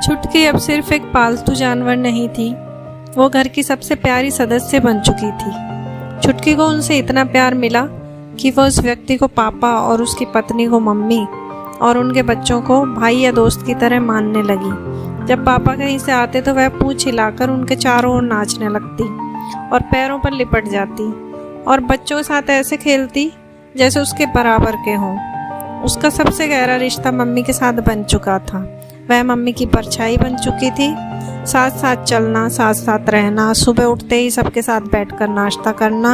छुटकी अब सिर्फ एक पालतू जानवर नहीं थी, वो घर की सबसे प्यारी सदस्य बन चुकी थी। छुटकी को उनसे इतना प्यार मिला कि वो उस व्यक्ति को पापा और उसकी पत्नी को मम्मी और उनके बच्चों को भाई या दोस्त की तरह मानने लगी। जब पापा कहीं से आते तो वह पूंछ हिलाकर उनके चारों ओर नाचने लगती और पैरों पर लिपट जाती और बच्चों के साथ ऐसे खेलती जैसे उसके बराबर के हों। उसका सबसे गहरा रिश्ता मम्मी के साथ बन चुका था। वह मम्मी की परछाई बन चुकी थी। साथ साथ चलना, साथ साथ रहना, सुबह उठते ही सबके साथ बैठकर नाश्ता करना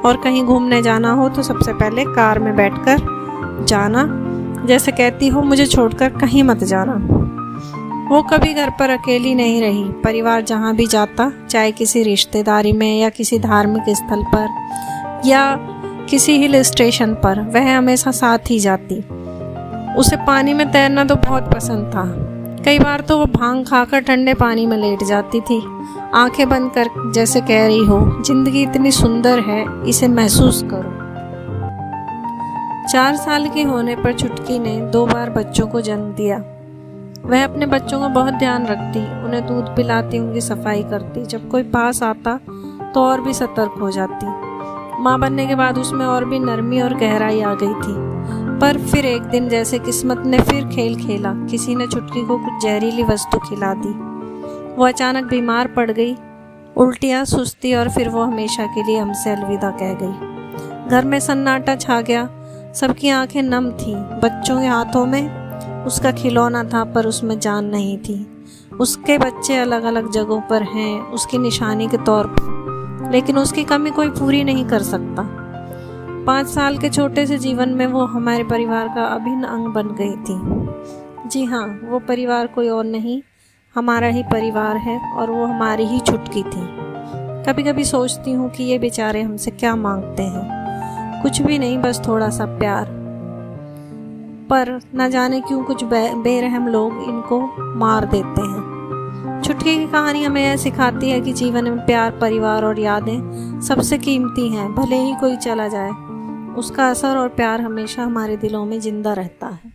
और कहीं घूमने जाना हो तो सबसे पहले कार में बैठकर जाना, जैसे कहती हो मुझे छोड़कर कहीं मत जाना। वो कभी घर पर अकेली नहीं रही। परिवार जहाँ भी जाता, चाहे किसी रिश्तेदारी में या किसी धार्मिक स्थल पर या किसी हिल स्टेशन पर, वह हमेशा साथ ही जाती। उसे पानी में तैरना तो बहुत पसंद था। कई बार तो वो भांग खाकर ठंडे पानी में लेट जाती थी, आंखें बंद कर, जैसे कह रही हो जिंदगी इतनी सुंदर है, इसे महसूस करो। 4 साल की होने पर छुटकी ने 2 बार बच्चों को जन्म दिया। वह अपने बच्चों का बहुत ध्यान रखती, उन्हें दूध पिलाती, उनकी सफाई करती। जब कोई पास आता तो और भी सतर्क हो जाती। माँ बनने के बाद उसमें और भी नरमी और गहराई आ गई थी। पर फिर एक दिन जैसे किस्मत ने फिर खेल खेला, किसी ने छुटकी को कुछ जहरीली वस्तु खिला दी। वो अचानक बीमार पड़ गई, उल्टियाँ, सुस्ती, और फिर वो हमेशा के लिए हमसे अलविदा कह गई। घर में सन्नाटा छा गया, सबकी आंखें नम थीं। बच्चों के हाथों में उसका खिलौना था पर उसमें जान नहीं थी। उसके बच्चे अलग अलग जगहों पर हैं उसकी निशानी के तौर पर, लेकिन उसकी कमी कोई पूरी नहीं कर सकता। 5 साल के छोटे से जीवन में वो हमारे परिवार का अभिन्न अंग बन गई थी। जी हाँ, वो परिवार कोई और नहीं, हमारा ही परिवार है और वो हमारी ही छुटकी थी। कभी कभी सोचती हूँ कि ये बेचारे हमसे क्या मांगते हैं। कुछ भी नहीं, बस थोड़ा सा प्यार। पर न जाने क्यों कुछ बेरहम लोग इनको मार देते हैं। छुटकी की कहानी हमें यह सिखाती है कि जीवन में प्यार, परिवार और यादें सबसे कीमती हैं। भले ही कोई चला जाए, उसका असर और प्यार हमेशा हमारे दिलों में जिंदा रहता है।